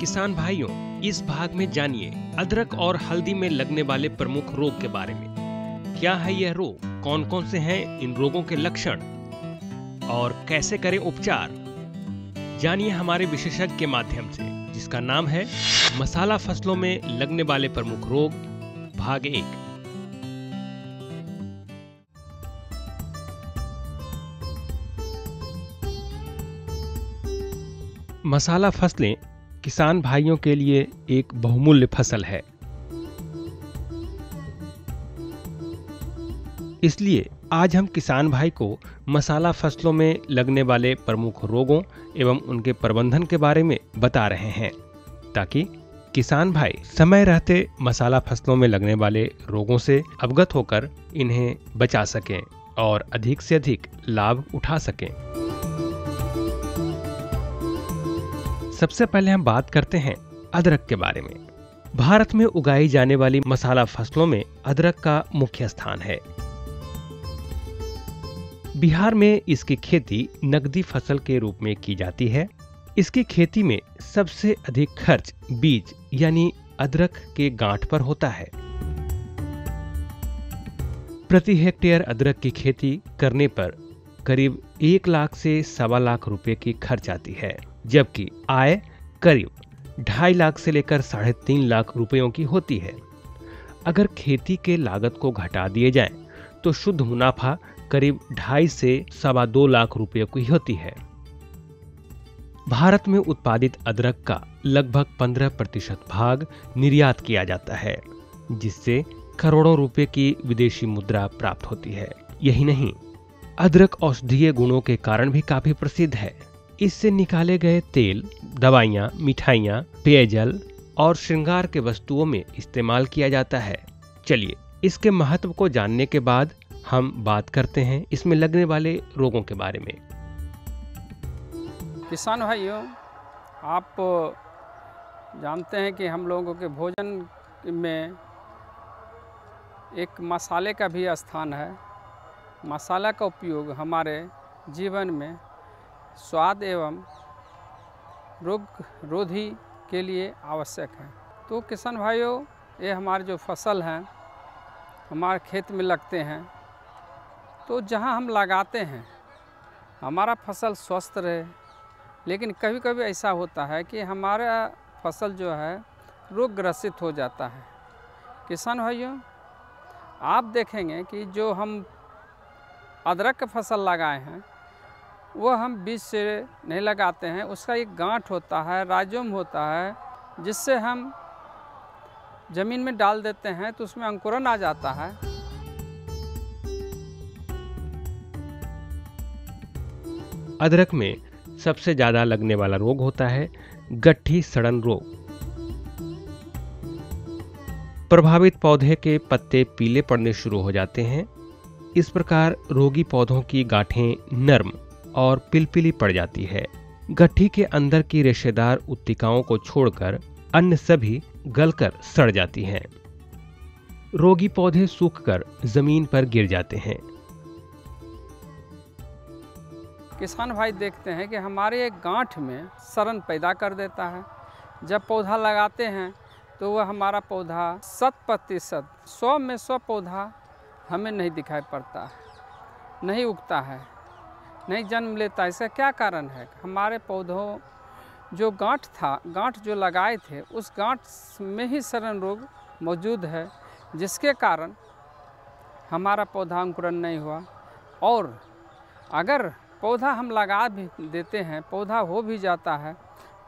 किसान भाइयों, इस भाग में जानिए अदरक और हल्दी में लगने वाले प्रमुख रोग के बारे में। क्या है यह रोग, कौन कौन से हैं इन रोगों के लक्षण और कैसे करें उपचार, जानिए हमारे विशेषज्ञ के माध्यम से, जिसका नाम है मसाला फसलों में लगने वाले प्रमुख रोग, भाग 1। मसाला फसलें किसान भाइयों के लिए एक बहुमूल्य फसल है। इसलिए आज हम किसान भाई को मसाला फसलों में लगने वाले प्रमुख रोगों एवं उनके प्रबंधन के बारे में बता रहे हैं, ताकि किसान भाई समय रहते मसाला फसलों में लगने वाले रोगों से अवगत होकर इन्हें बचा सकें और अधिक से अधिक लाभ उठा सकें। सबसे पहले हम बात करते हैं अदरक के बारे में। भारत में उगाई जाने वाली मसाला फसलों में अदरक का मुख्य स्थान है। बिहार में इसकी खेती नकदी फसल के रूप में की जाती है। इसकी खेती में सबसे अधिक खर्च बीज यानी अदरक के गांठ पर होता है। प्रति हेक्टेयर अदरक की खेती करने पर करीब 1 लाख से 1.25 लाख रुपए की खर्च आती है, जबकि आय करीब 2.5 लाख से लेकर 3.5 लाख रुपयों की होती है। अगर खेती के लागत को घटा दिए जाए तो शुद्ध मुनाफा करीब 2.5 से 2.25 लाख रुपये की होती है। भारत में उत्पादित अदरक का लगभग 15% भाग निर्यात किया जाता है, जिससे करोड़ों रुपए की विदेशी मुद्रा प्राप्त होती है। यही नहीं, अदरक औषधीय गुणों के कारण भी काफी प्रसिद्ध है। इससे निकाले गए तेल, दवाइयाँ, मिठाइयाँ, पेयजल और श्रृंगार के वस्तुओं में इस्तेमाल किया जाता है। चलिए, इसके महत्व को जानने के बाद हम बात करते हैं इसमें लगने वाले रोगों के बारे में। किसान भाइयों, आप जानते हैं कि हम लोगों के भोजन में एक मसाले का भी स्थान है। मसाला का उपयोग हमारे जीवन में स्वाद एवं रोग रोधी के लिए आवश्यक है। तो किसान भाइयों, ये हमारे जो फसल हैं हमारे खेत में लगते हैं, तो जहाँ हम लगाते हैं हमारा फसल स्वस्थ रहे। लेकिन कभी कभी ऐसा होता है कि हमारा फसल जो है रोग ग्रसित हो जाता है। किसान भाइयों, आप देखेंगे कि जो हम अदरक का फसल लगाए हैं वो हम बीज से नहीं लगाते हैं। उसका एक गांठ होता है, राइजोम होता है, जिससे हम ज़मीन में डाल देते हैं तो उसमें अंकुरन आ जाता है। अदरक में सबसे ज्यादा लगने वाला रोग होता है गट्ठी सड़न रोग। प्रभावित पौधे के पत्ते पीले पड़ने शुरू हो जाते हैं। इस प्रकार रोगी पौधों की गांठें नर्म और पिलपिली पड़ जाती है। गट्ठी के अंदर की रेशेदार उत्तिकाओं को छोड़कर अन्य सभी गलकर सड़ जाती हैं। रोगी पौधे सूखकर जमीन पर गिर जाते हैं। किसान भाई देखते हैं कि हमारे एक गांठ में सड़न पैदा कर देता है। जब पौधा लगाते हैं तो वह हमारा पौधा 100% 100 में 100 पौधा हमें नहीं दिखाई पड़ता है, नहीं उगता है, नहीं जन्म लेता है। इसका क्या कारण है? हमारे पौधों जो गांठ जो लगाए थे उस गांठ में ही सड़न रोग मौजूद है, जिसके कारण हमारा पौधा अंकुरन नहीं हुआ। और अगर पौधा हम लगा भी देते हैं, पौधा हो भी जाता है,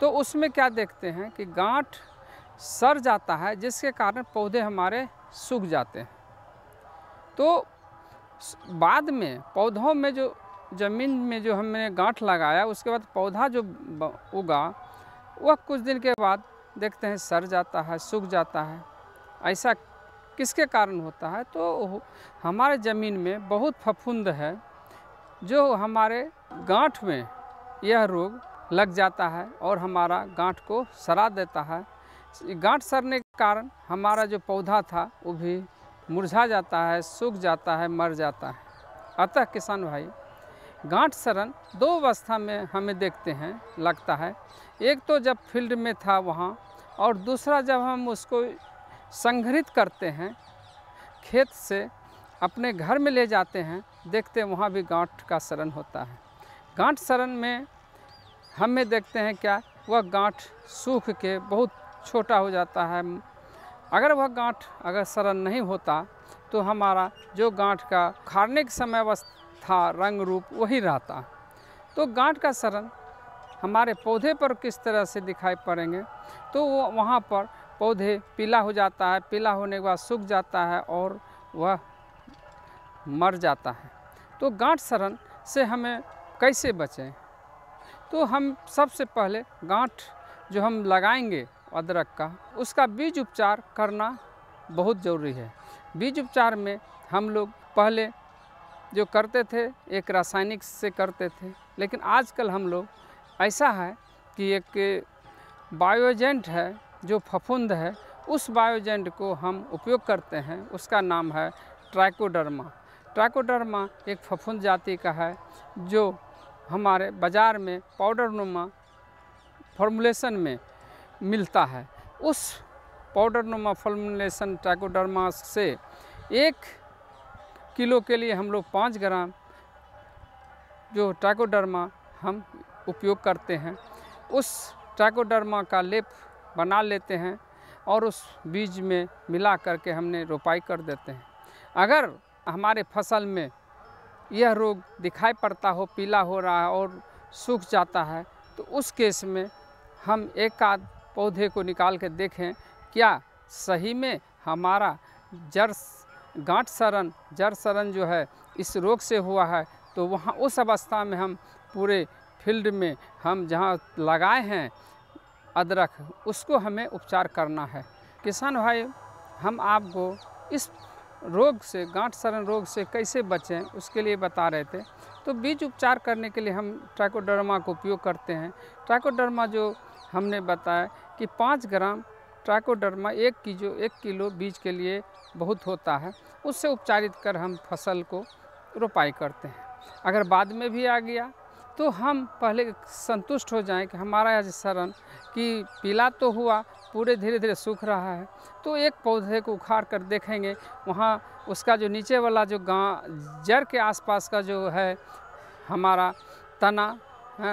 तो उसमें क्या देखते हैं कि गांठ सड़ जाता है, जिसके कारण पौधे हमारे सूख जाते हैं। तो बाद में पौधों में जो ज़मीन में जो हमने गांठ लगाया, उसके बाद पौधा जो उगा वह कुछ दिन के बाद देखते हैं सड़ जाता है, सूख जाता है। ऐसा किसके कारण होता है? तो हमारे ज़मीन में बहुत फफूंद है, जो हमारे गांठ में यह रोग लग जाता है और हमारा गांठ को सड़ा देता है। गांठ सड़ने के कारण हमारा जो पौधा था वो भी मुरझा जाता है, सूख जाता है, मर जाता है। अतः किसान भाई, गांठ सड़न दो अवस्था में हमें देखते हैं लगता है। एक तो जब फील्ड में था वहाँ, और दूसरा जब हम उसको संग्रहित करते हैं खेत से अपने घर में ले जाते हैं, देखते हैं वहाँ भी गांठ का सड़न होता है। गांठ सड़न में हमें देखते हैं क्या, वह गांठ सूख के बहुत छोटा हो जाता है। अगर वह गांठ अगर सड़न नहीं होता तो हमारा जो गांठ का खारने के समय अवस्था रंग रूप वही रहता। तो गांठ का सड़न हमारे पौधे पर किस तरह से दिखाई पड़ेंगे, तो वो वहाँ पर पौधे पीला हो जाता है, पीला होने के बाद सूख जाता है और वह मर जाता है। तो गांठ सड़न से हमें कैसे बचें, तो हम सबसे पहले गांठ जो हम लगाएंगे अदरक का, उसका बीज उपचार करना बहुत ज़रूरी है। बीज उपचार में हम लोग पहले जो करते थे एक रासायनिक से करते थे, लेकिन आजकल हम लोग ऐसा है कि एक बायोएजेंट है जो फफूंद है, उस बायोएजेंट को हम उपयोग करते हैं। उसका नाम है ट्राइकोडर्मा। ट्राइकोडर्मा एक फफूंद जाति का है जो हमारे बाज़ार में पाउडरनुमा फॉर्मुलेशन में मिलता है। उस पाउडरनुमा फॉर्मुलेशन ट्राइकोडर्मा से 1 किलो के लिए हम लोग 5 ग्राम जो ट्राइकोडर्मा हम उपयोग करते हैं। उस ट्राइकोडर्मा का लेप बना लेते हैं और उस बीज में मिला करके हमने रोपाई कर देते हैं। अगर हमारे फसल में यह रोग दिखाई पड़ता हो, पीला हो रहा है और सूख जाता है, तो उस केस में हम एक आध पौधे को निकाल के देखें क्या सही में हमारा गांठ सड़न जो है इस रोग से हुआ है। तो वहाँ उस अवस्था में हम पूरे फील्ड में हम जहाँ लगाए हैं अदरक, उसको हमें उपचार करना है। किसान भाई, हम आपको इस रोग से, गांठ सड़न रोग से कैसे बचें उसके लिए बता रहे थे। तो बीज उपचार करने के लिए हम ट्राइकोडर्मा का उपयोग करते हैं। ट्राइकोडर्मा जो हमने बताया कि 5 ग्राम ट्राइकोडर्मा 1 किलो बीज के लिए बहुत होता है, उससे उपचारित कर हम फसल को रोपाई करते हैं। अगर बाद में भी आ गया तो हम पहले संतुष्ट हो जाएं कि हमारा यह सड़न कि पीला तो हुआ, पूरे धीरे धीरे सूख रहा है, तो एक पौधे को उखाड़ कर देखेंगे वहाँ उसका जो नीचे वाला जो जड़ के आसपास का जो है हमारा तना,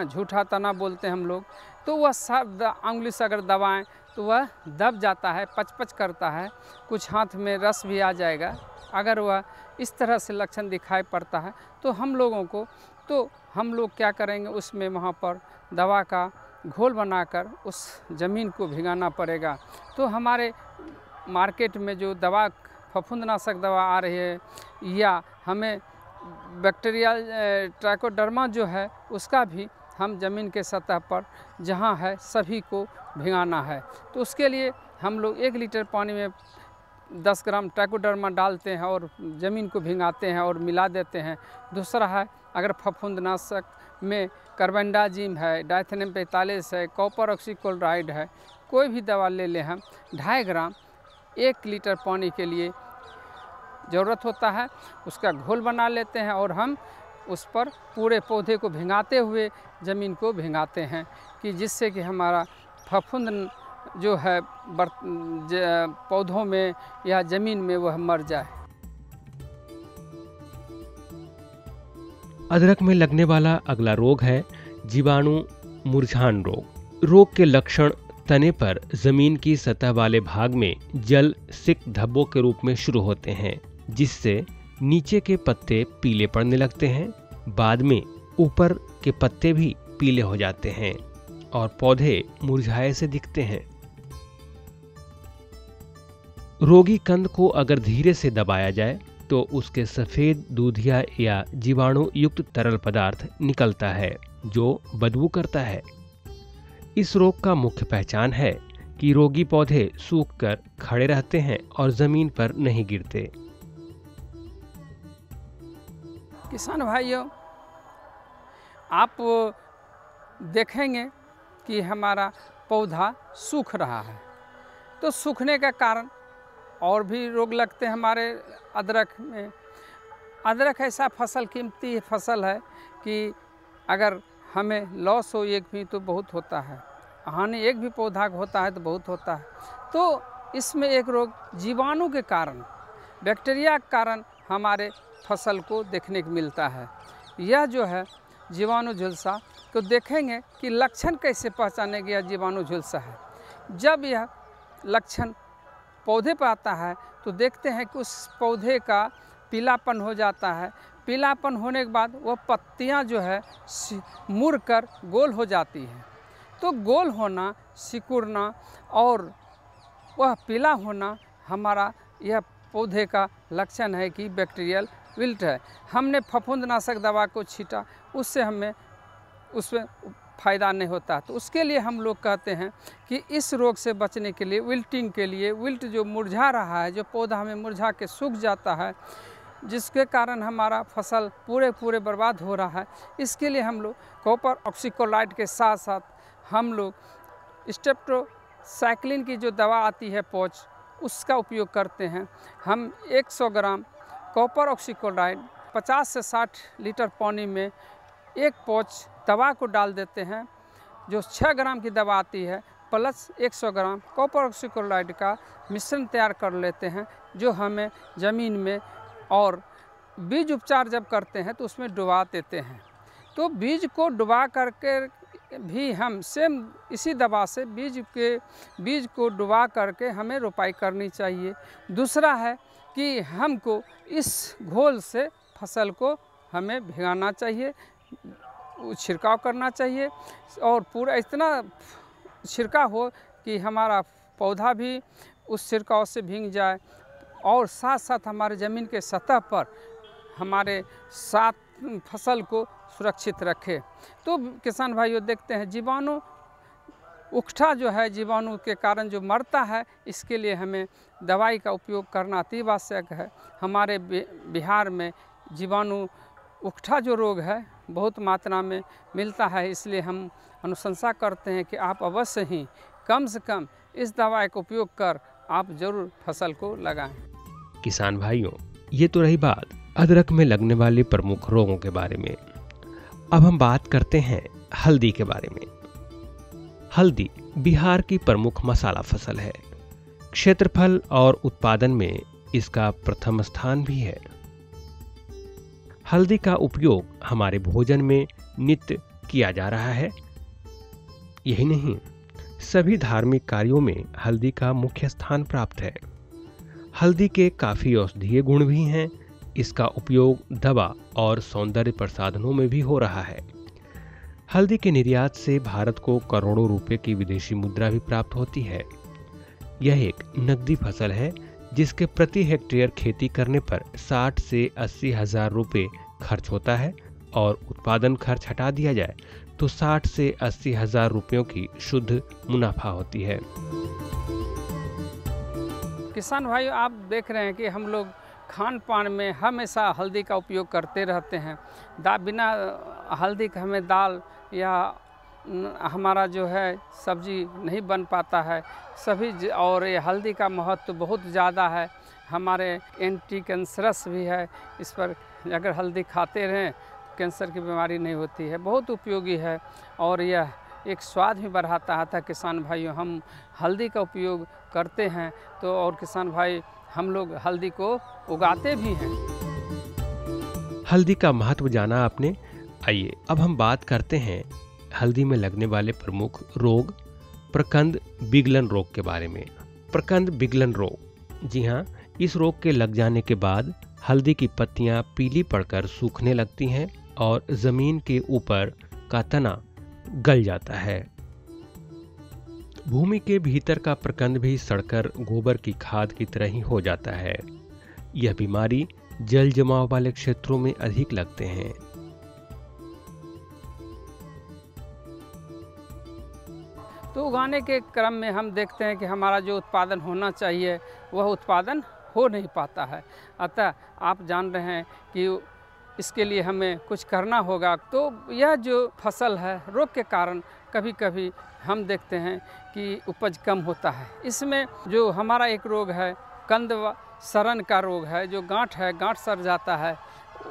झूठा तना बोलते हैं हम लोग, तो वह सब उंगली से अगर दबाएं तो वह दब जाता है, पच करता है, कुछ हाथ में रस भी आ जाएगा। अगर वह इस तरह से लक्षण दिखाई पड़ता है तो हम लोग क्या करेंगे, उसमें वहाँ पर दवा का घोल बनाकर उस ज़मीन को भिगाना पड़ेगा। तो हमारे मार्केट में जो दवा फफूंदनाशक दवा आ रही है, या हमें बैक्टीरियल ट्राइकोडर्मा जो है उसका भी हम ज़मीन के सतह पर जहाँ है सभी को भिगाना है। तो उसके लिए हम लोग 1 लीटर पानी में 10 ग्राम ट्राइकोडर्मा डालते हैं और ज़मीन को भिगाते हैं और मिला देते हैं। दूसरा है, अगर फफूंदनाशक में कार्बेंडाजिम है, डाइथेनियम 45 है, कॉपर ऑक्सीक्लोराइड है, कोई भी दवा ले लें हम 2.5 ग्राम 1 लीटर पानी के लिए ज़रूरत होता है। उसका घोल बना लेते हैं और हम उस पर पूरे पौधे को भिगाते हुए ज़मीन को भिगाते हैं कि जिससे कि हमारा फफूंद जो है पौधों में या ज़मीन में वह मर जाए। अदरक में लगने वाला अगला रोग है जीवाणु मुरझान रोग। रोग के लक्षण तने पर जमीन की सतह वाले भाग में जल सिक धब्बों के रूप में शुरू होते हैं, जिससे नीचे के पत्ते पीले पड़ने लगते हैं। बाद में ऊपर के पत्ते भी पीले हो जाते हैं और पौधे मुरझाए से दिखते हैं। रोगी कंद को अगर धीरे से दबाया जाए तो उसके सफेद दूधिया या जीवाणु युक्त तरल पदार्थ निकलता है जो बदबू करता है। इस रोग का मुख्य पहचान है कि रोगी पौधे सूखकर खड़े रहते हैं और जमीन पर नहीं गिरते। किसान भाइयों, आप देखेंगे कि हमारा पौधा सूख रहा है, तो सूखने का कारण और भी रोग लगते हैं हमारे अदरक में। अदरक ऐसा फसल कीमती फसल है कि अगर हमें लॉस हो एक भी तो बहुत होता है, हानि एक भी पौधा होता है तो बहुत होता है। तो इसमें एक रोग जीवाणु के कारण, बैक्टीरिया के कारण हमारे फसल को देखने को मिलता है। यह जो है जीवाणु झुलसा तो देखेंगे कि लक्षण कैसे पहचाने गया जीवाणु झुलसा है। जब यह लक्षण पौधे पर आता है तो देखते हैं कि उस पौधे का पीलापन हो जाता है। पीलापन होने के बाद वह पत्तियां जो है मुड़ कर गोल हो जाती हैं। तो गोल होना, सिकुड़ना और वह पीला होना हमारा यह पौधे का लक्षण है कि बैक्टीरियल विल्ट है। हमने फफूंदनाशक दवा को छीटा, उससे हमें उसमें फ़ायदा नहीं होता। तो उसके लिए हम लोग कहते हैं कि इस रोग से बचने के लिए, विल्टिंग के लिए, विल्ट जो मुरझा रहा है, जो पौधा हमें मुरझा के सूख जाता है, जिसके कारण हमारा फसल पूरे बर्बाद हो रहा है, इसके लिए हम लोग कॉपर ऑक्सीक्लोराइड के साथ साथ हम लोग स्टेप्टोसाइक्लिन की जो दवा आती है पौच, उसका उपयोग करते हैं। हम 100 ग्राम कॉपर ऑक्सीक्लोराइड 50 से 60 लीटर पानी में एक पौच दवा को डाल देते हैं, जो 6 ग्राम की दवा आती है, प्लस 100 ग्राम कॉपर ऑक्सीक्लोराइड का मिश्रण तैयार कर लेते हैं, जो हमें ज़मीन में और बीज उपचार जब करते हैं तो उसमें डुबा देते हैं। तो बीज को डुबा करके भी हम सेम इसी दवा से बीज को डुबा करके हमें रोपाई करनी चाहिए। दूसरा है कि हमको इस घोल से फसल को हमें भिगाना चाहिए, छिड़काव करना चाहिए और पूरा इतना छिड़काव हो कि हमारा पौधा भी उस छिड़काव से भीग जाए और साथ साथ हमारे ज़मीन के सतह पर हमारे साथ फसल को सुरक्षित रखे। तो किसान भाइयों देखते हैं जीवाणु उकठा जो है, जीवाणु के कारण जो मरता है, इसके लिए हमें दवाई का उपयोग करना अति आवश्यक है। हमारे बिहार में जीवाणु उकठा जो रोग है बहुत मात्रा में मिलता है, इसलिए हम अनुशंसा करते हैं कि आप अवश्य ही कम से कम इस दवाई का उपयोग कर आप जरूर फसल को लगाएं। किसान भाइयों, ये तो रही बात अदरक में लगने वाले प्रमुख रोगों के बारे में। अब हम बात करते हैं हल्दी के बारे में। हल्दी बिहार की प्रमुख मसाला फसल है। क्षेत्रफल और उत्पादन में इसका प्रथम स्थान भी है। हल्दी का उपयोग हमारे भोजन में नित्य किया जा रहा है। यही नहीं, सभी धार्मिक कार्यों में हल्दी का मुख्य स्थान प्राप्त है। हल्दी के काफी औषधीय गुण भी हैं। इसका उपयोग दवा और सौंदर्य प्रसाधनों में भी हो रहा है। हल्दी के निर्यात से भारत को करोड़ों रुपए की विदेशी मुद्रा भी प्राप्त होती है। यह एक नकदी फसल है जिसके प्रति हेक्टेयर खेती करने पर 60 से 80 हजार रुपये खर्च होता है और उत्पादन खर्च हटा दिया जाए तो 60 से 80 हजार रुपयों की शुद्ध मुनाफा होती है। किसान भाइयों, आप देख रहे हैं कि हम लोग खान पान में हमेशा हल्दी का उपयोग करते रहते हैं। बिना हल्दी के हमें दाल या हमारा जो है सब्जी नहीं बन पाता है सभी। और ये हल्दी का महत्व बहुत ज़्यादा है, हमारे एंटी कैंसरस भी है। इस पर अगर हल्दी खाते रहें कैंसर की बीमारी नहीं होती है, बहुत उपयोगी है और यह एक स्वाद भी बढ़ाता है। किसान भाइयों, हम हल्दी का उपयोग करते हैं तो और किसान भाई हम लोग हल्दी को उगाते भी हैं। हल्दी का महत्व जाना आपने। आइए अब हम बात करते हैं हल्दी में लगने वाले प्रमुख रोग प्रकंद विगलन रोग के बारे में। प्रकंद विगलन रोग, जी हाँ, इस रोग के लग जाने के बाद हल्दी की पत्तियां पीली पड़कर सूखने लगती हैं और जमीन के ऊपर का तना गल जाता है। भूमि के भीतर का प्रकंद भी सड़कर गोबर की खाद की तरह ही हो जाता है। यह बीमारी जल जमाव वाले क्षेत्रों में अधिक लगते हैं। तो उगाने के क्रम में हम देखते हैं कि हमारा जो उत्पादन होना चाहिए वह उत्पादन हो नहीं पाता है। अतः आप जान रहे हैं कि इसके लिए हमें कुछ करना होगा। तो यह जो फसल है रोग के कारण कभी कभी हम देखते हैं कि उपज कम होता है। इसमें जो हमारा एक रोग है कंद सड़न का रोग है, जो गांठ है, गांठ सड़ जाता है,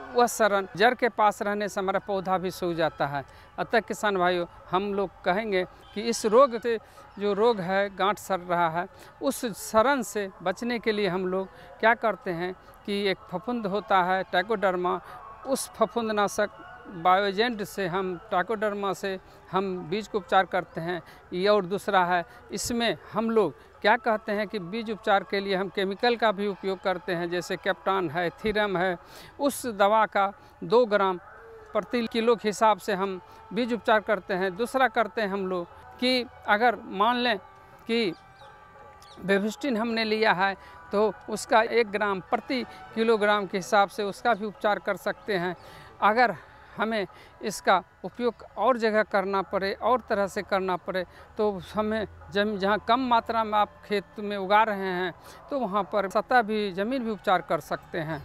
वह सड़न जड़ के पास रहने से हमारा पौधा भी सूख जाता है। अतः किसान भाइयों, हम लोग कहेंगे कि इस रोग से, जो रोग है गांठ सड़ रहा है, उस सड़न से बचने के लिए हम लोग क्या करते हैं कि एक फफूंद होता है ट्राइकोडर्मा, उस फफूंदनाशक बायोजेंट से हम ट्राइकोडर्मा से हम बीज को उपचार करते हैं। ये और दूसरा है, इसमें हम लोग क्या कहते हैं कि बीज उपचार के लिए हम केमिकल का भी उपयोग करते हैं, जैसे कैप्टान है, थीरम है, उस दवा का 2 ग्राम प्रति किलो के हिसाब से हम बीज उपचार करते हैं। दूसरा करते हैं हम लोग कि अगर मान लें कि बेबिस्टिन हमने लिया है तो उसका 1 ग्राम प्रति किलोग्राम के हिसाब से उसका भी उपचार कर सकते हैं। अगर हमें इसका उपयोग और जगह करना पड़े, और तरह से करना पड़े, तो हमें जहाँ कम मात्रा में आप खेत में उगा रहे हैं तो वहाँ पर सतह भी, ज़मीन भी उपचार कर सकते हैं।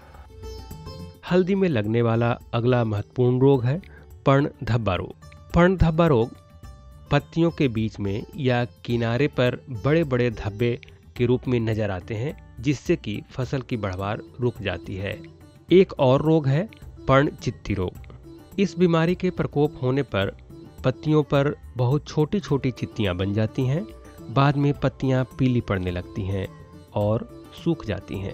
हल्दी में लगने वाला अगला महत्वपूर्ण रोग है पर्ण धब्बा रोग। पर्ण धब्बा रोग पत्तियों के बीच में या किनारे पर बड़े बड़े धब्बे के रूप में नजर आते हैं, जिससे कि फसल की बढ़वार रुक जाती है। एक और रोग है पर्ण चित्ती रोग। इस बीमारी के प्रकोप होने पर पत्तियों पर बहुत छोटी छोटी चित्तियां बन जाती हैं। बाद में पत्तियां पीली पड़ने लगती हैं और सूख जाती हैं।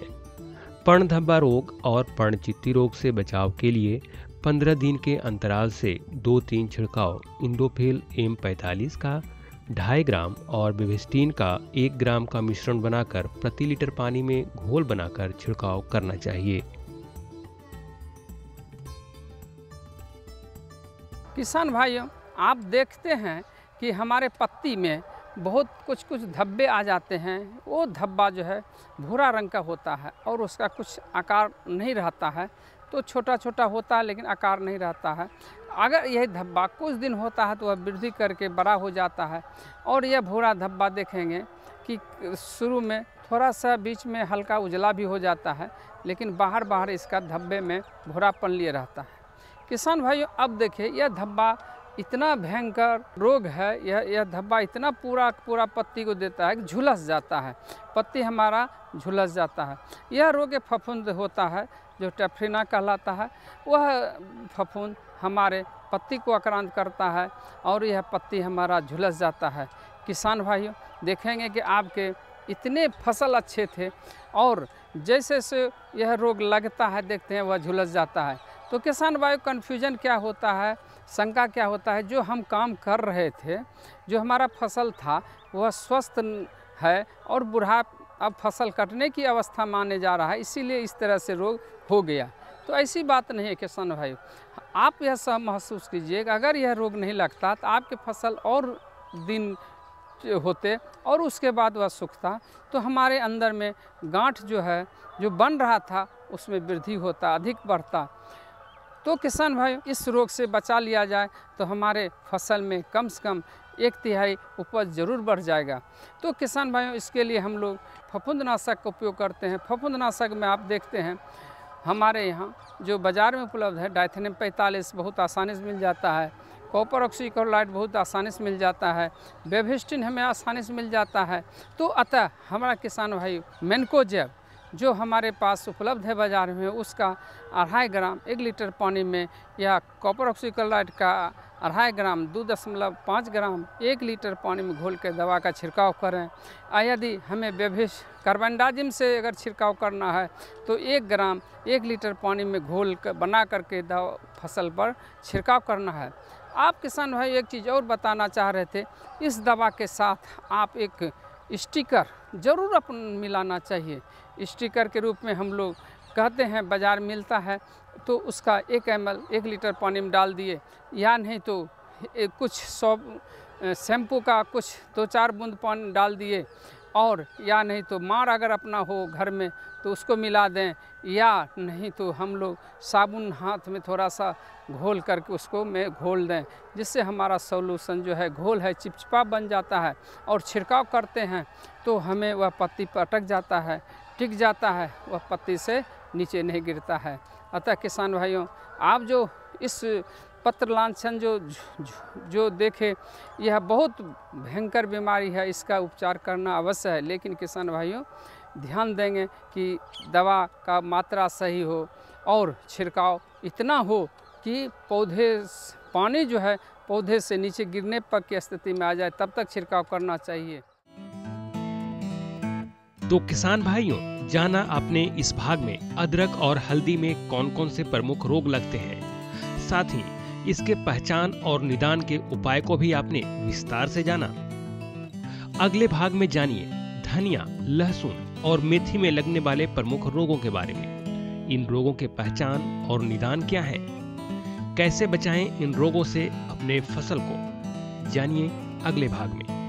पर्ण धब्बा रोग और पर्ण चित्ती रोग से बचाव के लिए 15 दिन के अंतराल से 2-3 छिड़काव इंडोफिल M45 का 2.5 ग्राम और बेबिस्टिन का 1 ग्राम का मिश्रण बनाकर प्रति लीटर पानी में घोल बनाकर छिड़काव करना चाहिए। किसान भाइयों, आप देखते हैं कि हमारे पत्ती में बहुत कुछ धब्बे आ जाते हैं। वो धब्बा जो है भूरा रंग का होता है और उसका कुछ आकार नहीं रहता है, तो छोटा छोटा होता है लेकिन आकार नहीं रहता है। अगर यह धब्बा कुछ दिन होता है तो वह वृद्धि करके बड़ा हो जाता है। और यह भूरा धब्बा देखेंगे कि शुरू में थोड़ा सा बीच में हल्का उजला भी हो जाता है, लेकिन बाहर इसका धब्बे में भूरापन लिए रहता है। किसान भाइयों, अब देखिए यह धब्बा इतना भयंकर रोग है, यह धब्बा इतना पूरा पत्ती को देता है कि झुलस जाता है, पत्ती हमारा झुलस जाता है। यह रोग एक फफूंद होता है जो टेफ्रिना कहलाता है। वह फफूंद हमारे पत्ती को आक्रांत करता है और यह पत्ती हमारा झुलस जाता है। किसान भाइयों, देखेंगे कि आपके इतने फसल अच्छे थे और जैसे से यह रोग लगता है देखते हैं वह झुलस जाता है। तो किसान भाई, कन्फ्यूजन क्या होता है, शंका क्या होता है, जो हम काम कर रहे थे, जो हमारा फसल था वह स्वस्थ है और बूढ़ा अब फसल कटने की अवस्था माने जा रहा है, इसीलिए इस तरह से रोग हो गया। तो ऐसी बात नहीं है किसान भाई, आप यह सब महसूस कीजिएगा, अगर यह रोग नहीं लगता तो आपके फसल और दिन होते और उसके बाद वह सूखता तो हमारे अंदर में गांठ जो है, जो बन रहा था, उसमें वृद्धि होता, अधिक बढ़ता। तो किसान भाई, इस रोग से बचा लिया जाए तो हमारे फसल में कम से कम 1/3 उपज जरूर बढ़ जाएगा। तो किसान भाइयों, इसके लिए हम लोग फफूंदनाशक का उपयोग करते हैं। फफूंदनाशक में आप देखते हैं हमारे यहाँ जो बाज़ार में उपलब्ध है, डाइथेनियम 45 बहुत आसानी से मिल जाता है, कॉपर ऑक्सीक्लोराइड बहुत आसानी से मिल जाता है, बेबिस्टिन हमें आसानी से मिल जाता है। तो अतः हमारा किसान भाई मैनकोजेब जो हमारे पास उपलब्ध है बाज़ार में, उसका 2.5 ग्राम 1 लीटर पानी में, या कॉपर ऑक्सीक्लोराइड का 2.5 ग्राम 2.5 ग्राम 1 लीटर पानी में घोल के दवा का छिड़काव करें। यदि हमें कार्बेंडाजिम से अगर छिड़काव करना है तो 1 ग्राम 1 लीटर पानी में घोल कर बना करके दवा फसल पर छिड़काव करना है। आप किसान भाई, एक चीज़ और बताना चाह रहे थे, इस दवा के साथ आप एक स्टिकर ज़रूर अपन मिलाना चाहिए। स्टिकर के रूप में हम लोग कहते हैं, बाज़ार मिलता है, तो उसका 1 ml 1 लीटर पानी में डाल दिए, या नहीं तो कुछ शैम्पू का कुछ 2-4 बूंद पानी डाल दिए, और या नहीं तो मार अगर अपना हो घर में तो उसको मिला दें, या नहीं तो हम लोग साबुन हाथ में थोड़ा सा घोल करके उसको में घोल दें, जिससे हमारा सॉल्यूशन जो है, घोल है, चिपचिपा बन जाता है और छिड़काव करते हैं तो हमें वह पत्ती पर अटक जाता है, टिक जाता है, वह पत्ती से नीचे नहीं गिरता है। अतः किसान भाइयों, आप जो इस पत्र लांछन जो देखे, यह बहुत भयंकर बीमारी है, इसका उपचार करना अवश्य है। लेकिन किसान भाइयों, ध्यान देंगे कि दवा का मात्रा सही हो और छिड़काव इतना हो कि पानी जो है पौधे से नीचे गिरने पर की स्थिति में आ जाए, तब तक छिड़काव करना चाहिए। तो किसान भाइयों, जाना आपने इस भाग में अदरक और हल्दी में कौन कौन से प्रमुख रोग लगते हैं, साथ ही इसके पहचान और निदान के उपाय को भी आपने विस्तार से जाना। अगले भाग में जानिए धनिया, लहसुन और मेथी में लगने वाले प्रमुख रोगों के बारे में। इन रोगों के पहचान और निदान क्या है, कैसे बचाएं इन रोगों से अपने फसल को, जानिए अगले भाग में।